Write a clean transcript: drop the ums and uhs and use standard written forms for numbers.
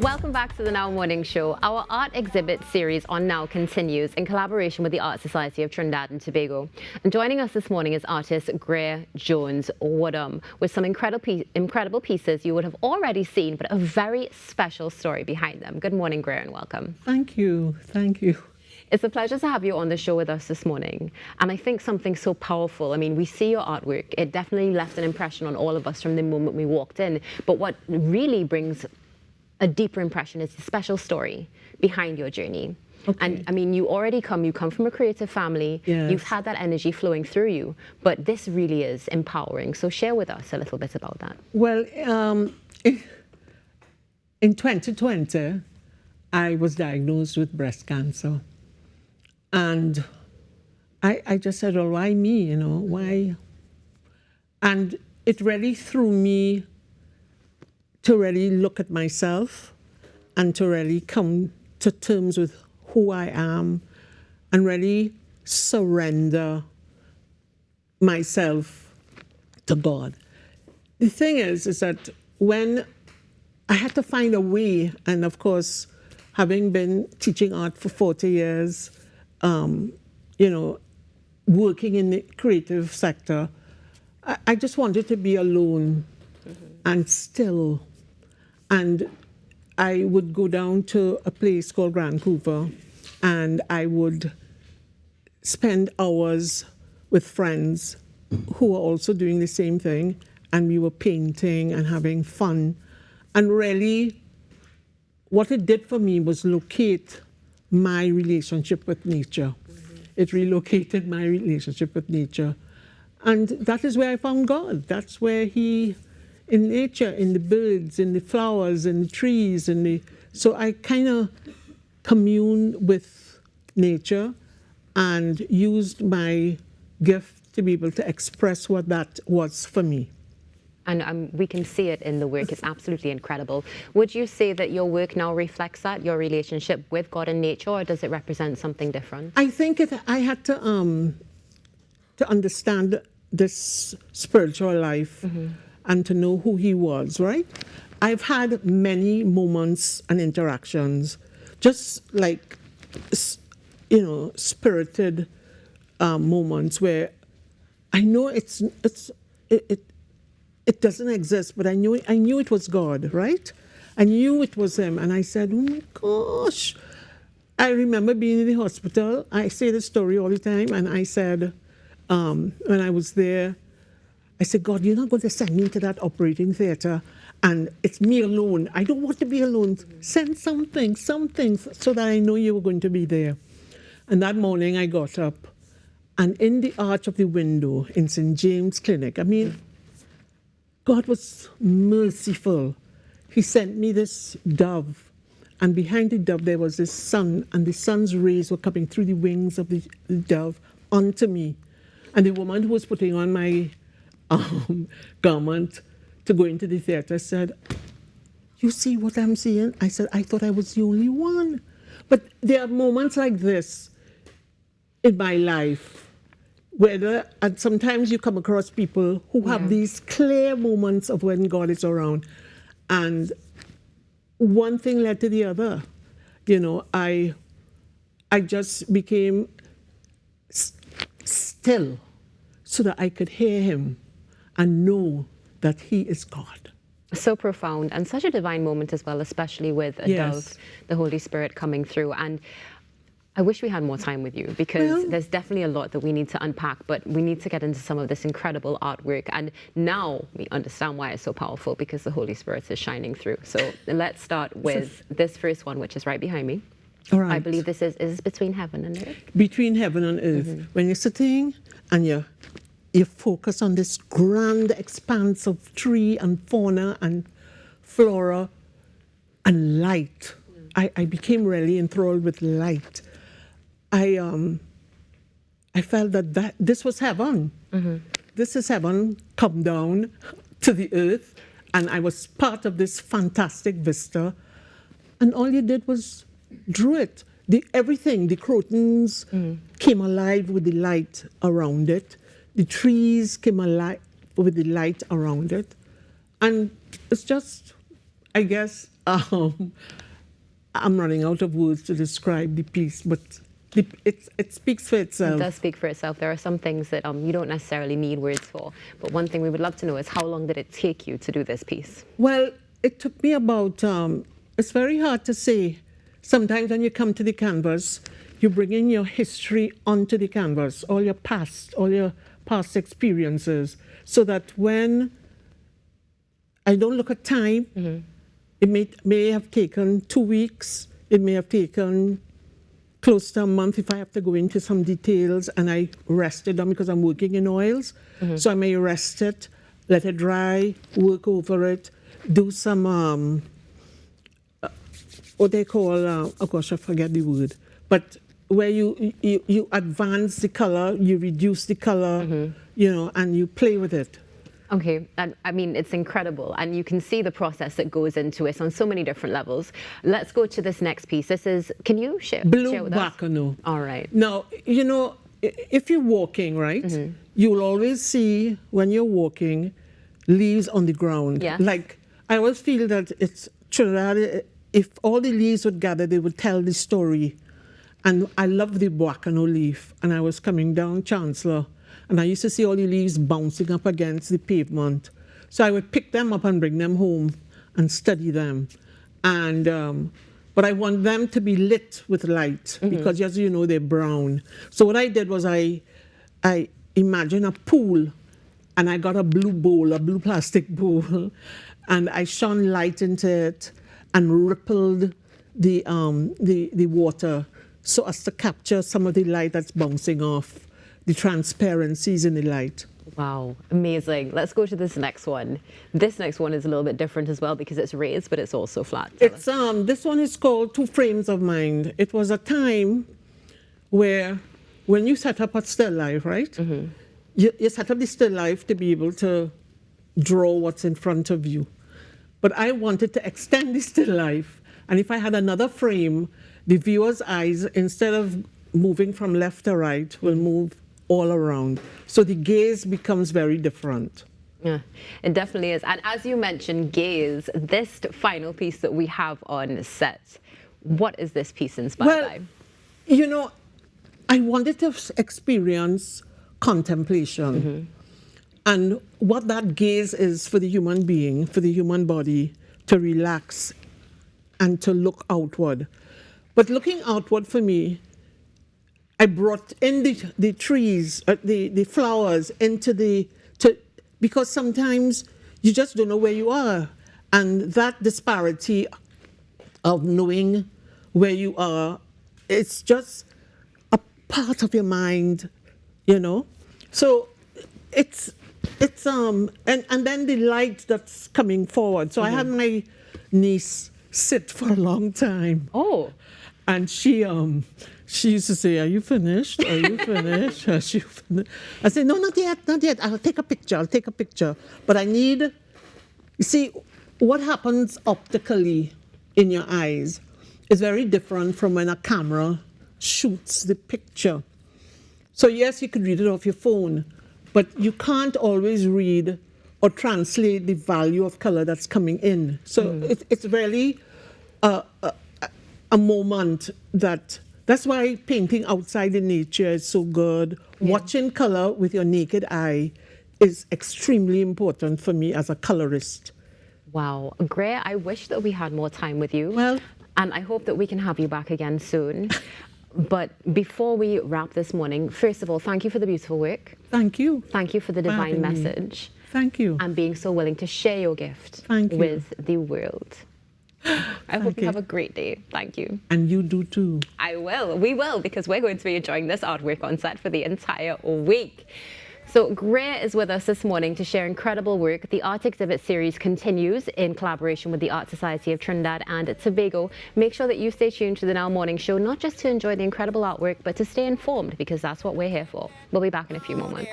Welcome back to the Now Morning Show. Our art exhibit series on Now continues in collaboration with the Art Society of Trinidad and Tobago. And joining us this morning is artist Greer Jones-Woodham with some incredible pieces you would have already seen, but a very special story behind them. Good morning, Greer, and welcome. Thank you. Thank you. It's a pleasure to have you on the show with us this morning. And I think something so powerful. I mean, we see your artwork. It definitely left an impression on all of us from the moment we walked in. But what really brings a deeper impression is the special story behind your journey. Okay. And I mean, you come from a creative family. Yes. You've had that energy flowing through you, but this really is empowering. So share with us a little bit about that. Well, in 2020, I was diagnosed with breast cancer. And I just said, well, why me, you know, why? And it really threw me to really look at myself and to really come to terms with who I am and really surrender myself to God. The thing is that when I had to find a way, and of course, having been teaching art for 40 years, you know, working in the creative sector, I just wanted to be alone and still. And I would go down to a place called Grand Cooper, and I would spend hours with friends who were also doing the same thing, and we were painting and having fun. And really, what it did for me was locate my relationship with nature. It relocated my relationship with nature. And that is where I found God. That's where He, in nature, in the birds, in the flowers, in the trees, so I kind of communed with nature and used my gift to be able to express what that was for me. And we can see it in the work. It's absolutely incredible. Would you say that your work now reflects that, your relationship with God and nature, or does it represent something different? I think I had to understand this spiritual life and to know who He was, right? I've had many moments and interactions, just like, you know, spirited moments where I know it doesn't exist, but I knew it was God, right? I knew it was Him, and I said, oh my gosh. I remember being in the hospital. I say this story all the time, and I said, when I was there, I said, God, you're not going to send me to that operating theater, and it's me alone. I don't want to be alone. Send something, so that I know you were going to be there. And that morning I got up, and in the arch of the window in St. James Clinic, I mean, God was merciful. He sent me this dove, and behind the dove there was this sun, and the sun's rays were coming through the wings of the dove onto me. And the woman who was putting on my garment to go into the theater said, you see what I'm seeing? I said, I thought I was the only one. But there are moments like this in my life, and sometimes you come across people who have these clear moments of when God is around, and one thing led to the other. You know, I just became still so that I could hear Him and know that He is God. So profound, and such a divine moment as well, especially with a dove, the Holy Spirit coming through. And I wish we had more time with you, because there's definitely a lot that we need to unpack, but we need to get into some of this incredible artwork. And now we understand why it's so powerful, because the Holy Spirit is shining through. So let's start with this first one, which is right behind me. All right. I believe this is Between Heaven and Earth. Between Heaven and Earth. When you're sitting and you focus on this grand expanse of tree and fauna and flora and light. I became really enthralled with light. I felt that this was heaven. This is heaven come down to the earth, and I was part of this fantastic vista. And all you did was drew it. Everything, the curtains came alive with the light around it. The trees came alive with the light around it. And it's just, I guess, um, I'm running out of words to describe the piece, but it speaks for It itself. does speak for itself. There are some things that you don't necessarily need words for. But one thing we would love to know is how long did it take you to do this piece? Well, it took me about, it's very hard to say. Sometimes when you come to the canvas, you bring in your history onto the canvas, all your past experiences, so that when I don't look at time, it may have taken 2 weeks, it may have taken close to a month if I have to go into some details, and I rest it down because I'm working in oils. So I may rest it, let it dry, work over it, do some, what they call, oh gosh, I forget the word, but where you advance the color, you reduce the color, and you play with it. Okay, and I mean, it's incredible, and you can see the process that goes into it on so many different levels. Let's go to this next piece. This is, can you share Blue with us? Bacano. All right. Now, if you're walking, right, you'll always see, when you're walking, leaves on the ground. Yes. Like, I always feel that it's Trinidad, if all the leaves would gather, they would tell the story. And I love the Bacano leaf, and I was coming down Chancellor, and I used to see all the leaves bouncing up against the pavement. So I would pick them up and bring them home and study them. And but I want them to be lit with light because, as you know, they're brown. So what I did was I imagined a pool, and I got a blue plastic bowl, and I shone light into it and rippled the water so as to capture some of the light that's bouncing off, the transparencies in the light. Wow, amazing. Let's go to this next one. This next one is a little bit different as well because it's raised, but it's also flat. It's this one is called Two Frames of Mind. It was a time where when you set up a still life, right? You set up the still life to be able to draw what's in front of you. But I wanted to extend the still life. And if I had another frame, the viewer's eyes, instead of moving from left to right, will move all around. So the gaze becomes very different. Yeah, it definitely is. And as you mentioned, gaze, this final piece that we have on set, what is this piece inspired by? I wanted to experience contemplation. And what that gaze is for the human being, for the human body, to relax and to look outward. But looking outward for me, I brought in the trees, the flowers because sometimes you just don't know where you are. And that disparity of knowing where you are, it's just a part of your mind, So it's and then the light that's coming forward. So I had my niece sit for a long time. Oh. And she used to say, "Are you finished? Are you finished? Are you finished?" I said, "No, not yet, not yet. I'll take a picture. But you see, what happens optically in your eyes is very different from when a camera shoots the picture. So yes, you could read it off your phone, but you can't always read or translate the value of color that's coming in. So it's really a moment that's why painting outside in nature is so good. Yeah. Watching color with your naked eye is extremely important for me as a colorist. Wow. Greer, I wish that we had more time with you. Well, and I hope that we can have you back again soon. But before we wrap this morning, first of all, thank you for the beautiful work. Thank you. Thank you for the divine message. Thank you. And being so willing to share your gift with the world. I hope you have a great day. Thank you. And you do too. I will. We will, because we're going to be enjoying this artwork on set for the entire week. So Greer is with us this morning to share incredible work. The art exhibit series continues in collaboration with the Art Society of Trinidad and Tobago. Make sure that you stay tuned to the Now Morning Show, not just to enjoy the incredible artwork, but to stay informed, because that's what we're here for. We'll be back in a few moments.